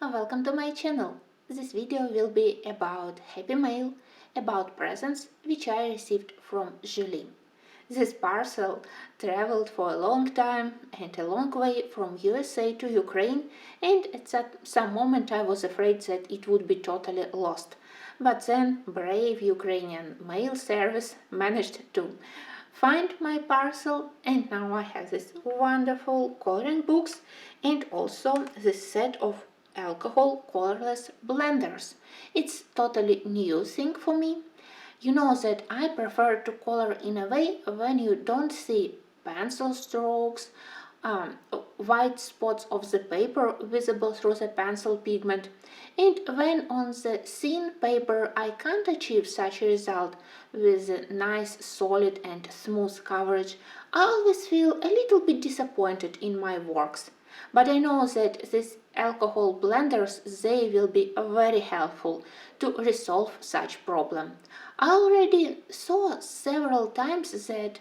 Welcome to my channel. This video will be about happy mail, about presents which I received from Julie. This parcel traveled for a long time and a long way from USA to Ukraine, and at some moment I was afraid that it would be totally lost. But then brave Ukrainian mail service managed to find my parcel, and now I have this wonderful coloring books and also this set of alcohol colorless blenders. It's totally new thing for me. You know that I prefer to color in a way when you don't see pencil strokes, um, white spots of the paper visible through the pencil pigment, and when on the thin paper I can't achieve such a result with a nice solid and smooth coverage, I always feel a little bit disappointed in my works. But I know that these alcohol blenders, they will be very helpful to resolve such problem. I already saw several times that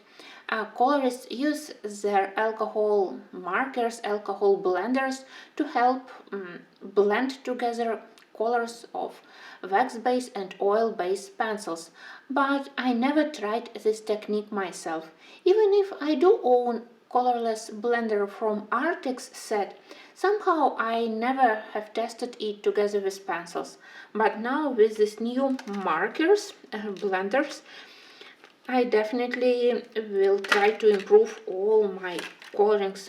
colorists use their alcohol markers, alcohol blenders to help blend together colors of wax-based and oil-based pencils, but I never tried this technique myself. Even if I do own colorless blender from Artix set, somehow I never have tested it together with pencils. But now with these new markers, blenders, I definitely will try to improve all my colorings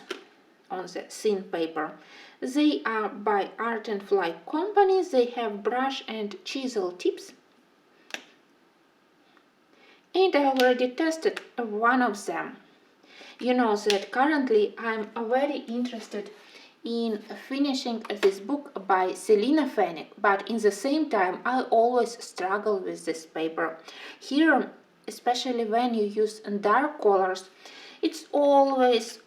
on the thin paper. They are by Art and Fly company. They have brush and chisel tips. And I already tested one of them. You know that currently I'm very interested in finishing this book by Selina Fenech, but in the same time I always struggle with this paper. Here, especially when you use dark colors, it's always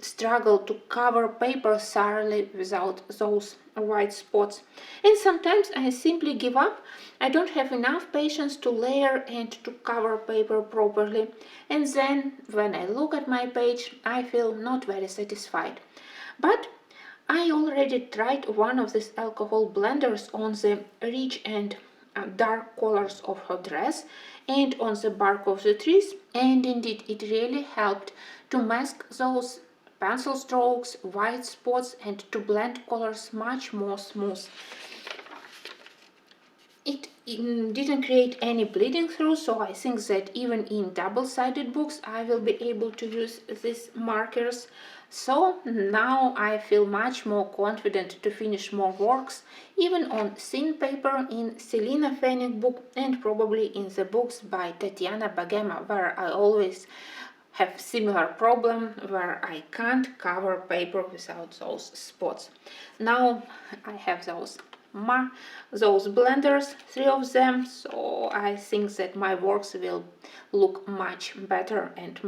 struggle to cover paper thoroughly without those white spots. And sometimes I simply give up. I don't have enough patience to layer and to cover paper properly. And then when I look at my page, I feel not very satisfied. But I already tried one of these alcohol blenders on the rich and dark colors of her dress and on the bark of the trees, and indeed it really helped to mask those pencil strokes, white spots, and to blend colors much more smooth. It didn't create any bleeding through, so I think that even in double-sided books I will be able to use these markers. So now I feel much more confident to finish more works, even on thin paper in Selina Fenech book and probably in the books by Tatiana Bagema, where I always have similar problem where I can't cover paper without those spots. Now I have those blenders, 3 of them, so I think that my works will look much better and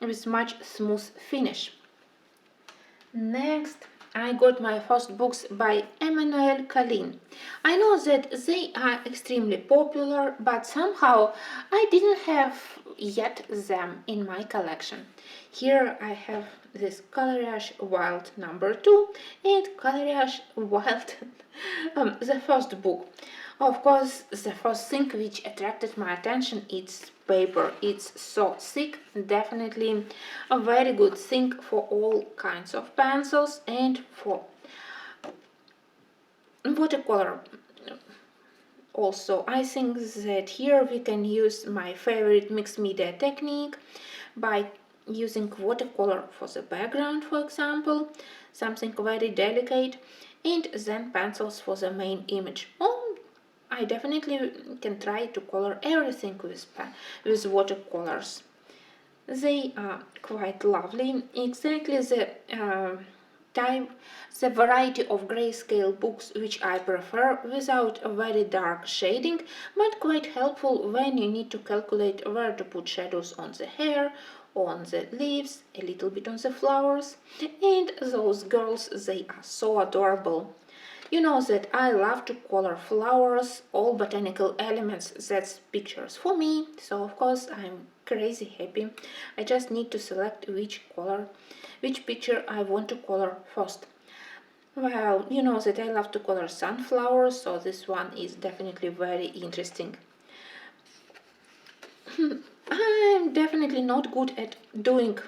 with much smooth finish. Next, I got my first books by Emmanuel Kalin. I know that they are extremely popular, but somehow I didn't have yet them in my collection. Here I have this Coloriage Wild #2 and Coloriage Wild the first book. Of course, the first thing which attracted my attention is paper. It's so thick, definitely a very good thing for all kinds of pencils and for watercolor. Also, I think that here we can use my favorite mixed media technique by using watercolor for the background, for example, something very delicate, and then pencils for the main image. I definitely can try to color everything with watercolors. They are quite lovely. Exactly the variety of grayscale books which I prefer, without a very dark shading, but quite helpful when you need to calculate where to put shadows on the hair, on the leaves, a little bit on the flowers. And those girls, they are so adorable. You know that I love to color flowers, all botanical elements, that's pictures for me, so of course I'm crazy happy. I just need to select which picture I want to color first. Well, you know that I love to color sunflowers, so this one is definitely very interesting. I'm definitely not good at doing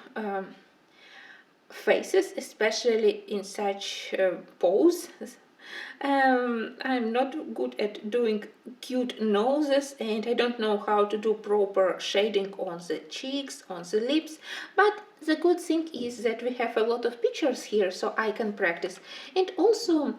faces, especially in such pose. I'm not good at doing cute noses, and I don't know how to do proper shading on the cheeks, on the lips, but the good thing is that we have a lot of pictures here, so I can practice. And also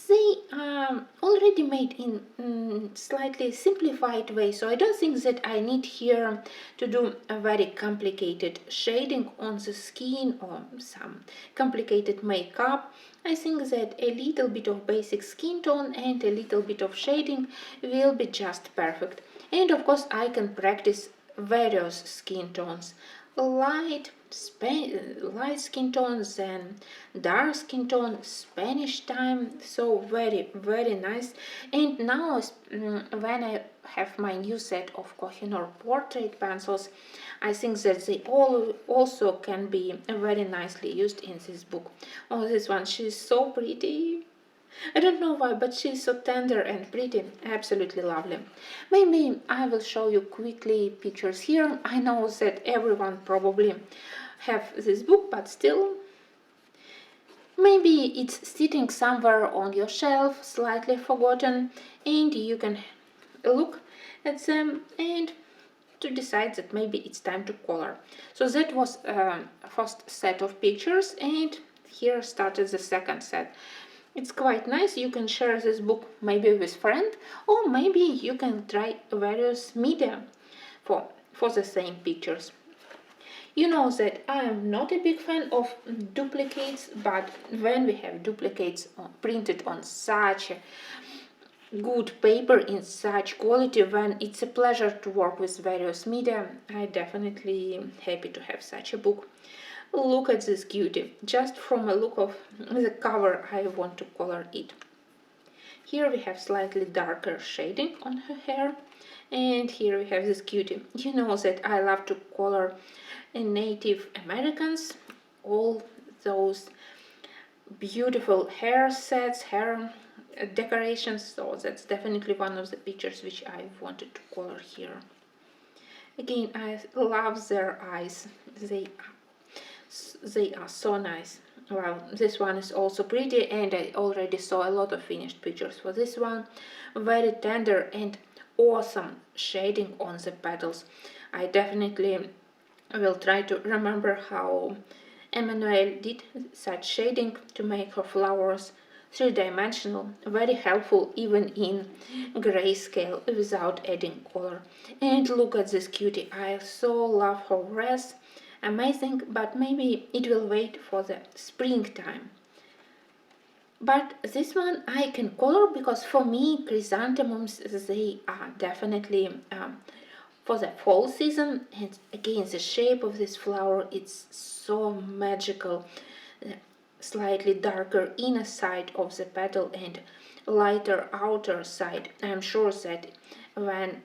they are already made in slightly simplified way, so I don't think that I need here to do a very complicated shading on the skin or some complicated makeup. I think that a little bit of basic skin tone and a little bit of shading will be just perfect. And of course I can practice various skin tones. Light skin tones and dark skin tone, Spanish time, so very nice. And now when I have my new set of Kohinoor portrait pencils, I think that they all also can be very nicely used in this book. Oh, this one, she's so pretty. I don't know why, but she's so tender and pretty, absolutely lovely. Maybe I will show you quickly pictures here. I know that everyone probably have this book, but still, maybe it's sitting somewhere on your shelf, slightly forgotten, and you can look at them and to decide that maybe it's time to color. So that was first set of pictures, and here started the second set. It's quite nice. You can share this book maybe with friend, or maybe you can try various media for the same pictures. You know that I am not a big fan of duplicates, but when we have duplicates printed on such good paper in such quality, when it's a pleasure to work with various media, I definitely happy to have such a book. Look at this cutie. Just from a look of the cover I want to color it. Here we have slightly darker shading on her hair, and here we have this cutie. You know that I love to color Native Americans, all those beautiful hair sets, hair decorations, so that's definitely one of the pictures which I wanted to color here. Again, I love their eyes. They are so nice. Well, this one is also pretty, and I already saw a lot of finished pictures for this one. Very tender and awesome shading on the petals. I definitely will try to remember how Emmanuel did such shading to make her flowers three-dimensional, very helpful even in grayscale without adding color. And look at this cutie, I so love her dress. Amazing, but maybe it will wait for the springtime. But this one I can color because for me chrysanthemums, they are definitely for the fall season. And again, the shape of this flower, it's so magical. Slightly darker inner side of the petal and lighter outer side. I'm sure that when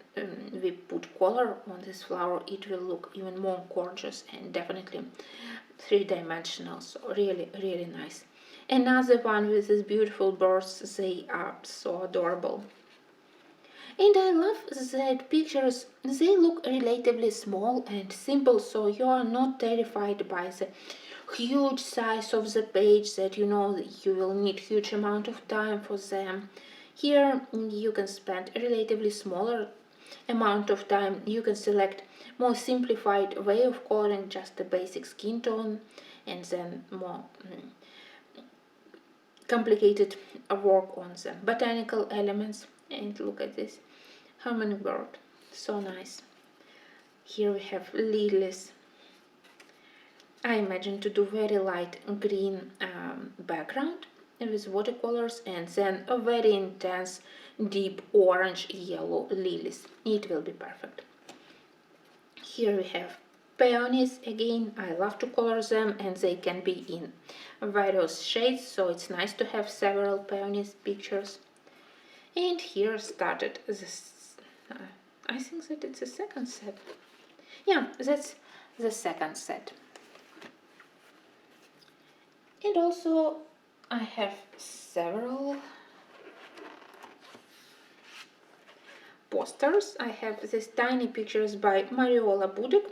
we put color on this flower, it will look even more gorgeous and definitely three-dimensional. So really nice. Another one with these beautiful birds, they are so adorable. And I love that pictures, they look relatively small and simple, so you are not terrified by the huge size of the page that you know you will need huge amount of time for them. Here you can spend a relatively smaller amount of time. You can select more simplified way of coloring, just a basic skin tone, and then more complicated work on the botanical elements. And look at this hummingbird, so nice. Here we have lilies. I imagine to do very light green background with watercolors, and then a very intense deep orange yellow lilies. It will be perfect. Here we have peonies. Again, I love to color them, and they can be in various shades, so it's nice to have several peonies pictures. And here started this, I think that it's the second set. Yeah, that's the second set. And also I have several posters. I have these tiny pictures by Mariola Budek.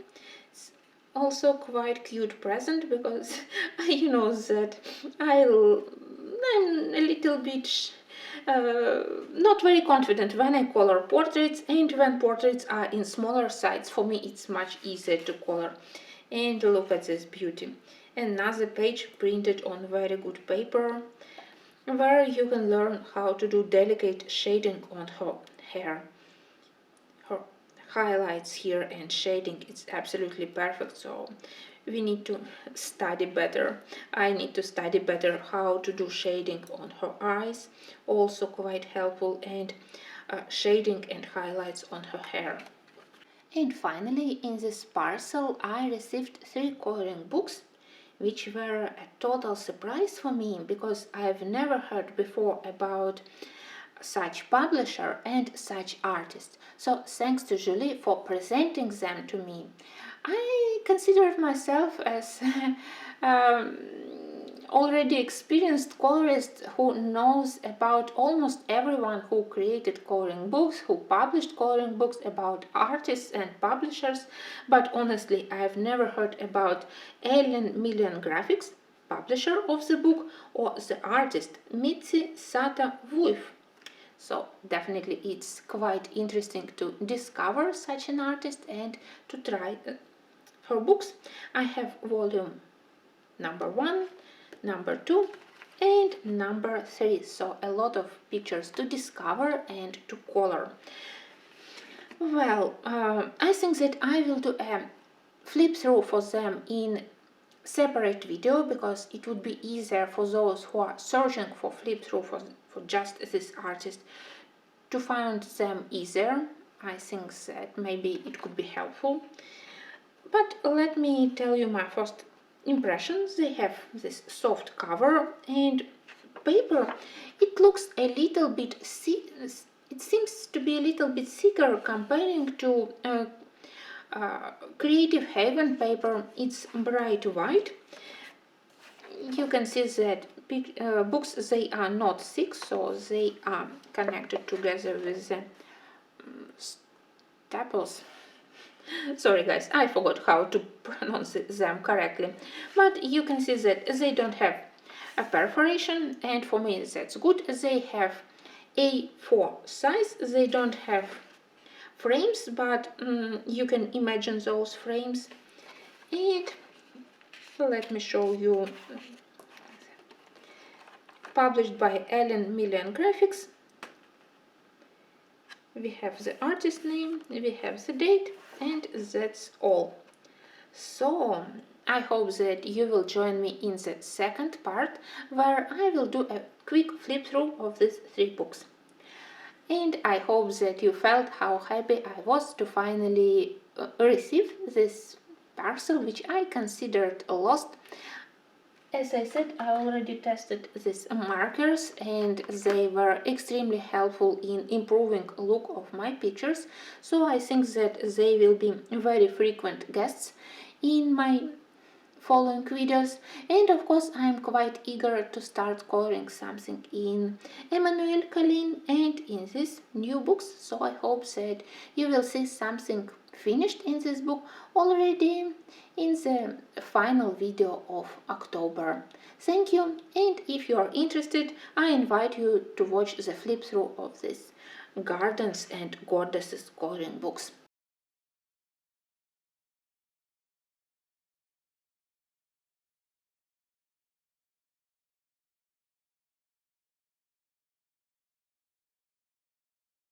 It's also quite cute present because you know that I'm a little bit not very confident when I color portraits, and when portraits are in smaller size, for me it's much easier to color. And look at this beauty. Another page printed on very good paper, where you can learn how to do delicate shading on her hair. Her highlights here and shading, it's absolutely perfect. So we need to study better. I need to study better how to do shading on her eyes, also quite helpful, and shading and highlights on her hair. And finally, in this parcel I received 3 coloring books, which were a total surprise for me because I've never heard before about such publisher and such artist. So thanks to Julie for presenting them to me. I consider myself as already experienced colorist who knows about almost everyone who created coloring books, who published coloring books, about artists and publishers, but honestly I've never heard about Alien Million Graphics, publisher of the book, or the artist Mitzi Sata Wolf. So definitely it's quite interesting to discover such an artist and to try her books. I have volume number 1, number 2 and number 3, so a lot of pictures to discover and to color. Well, I think that I will do a flip through for them in separate video because it would be easier for those who are searching for flip through for just this artist to find them easier. I think that maybe it could be helpful. But let me tell you my first impressions. They have this soft cover and paper. It looks a little bit it seems to be a little bit thicker comparing to Creative Haven paper. It's bright white. You can see that books, they are not thick, so they are connected together with the staples. Sorry guys, I forgot how to pronounce them correctly. But you can see that they don't have a perforation, and for me that's good. They have A4 size. They don't have frames, but you can imagine those frames. And let me show you. Published by Allen Million Graphics. We have the artist name, we have the date, and that's all. So I hope that you will join me in the second part, where I will do a quick flip through of these 3 books. And I hope that you felt how happy I was to finally receive this parcel, which I considered lost. As I said, I already tested these markers and they were extremely helpful in improving the look of my pictures, so I think that they will be very frequent guests in my following videos. And of course I am quite eager to start coloring something in Emmanuel Colin and in these new books, so I hope that you will see something finished in this book already in the final video of October. Thank you, and if you are interested, I invite you to watch the flip through of these Gardens and Goddesses coloring books.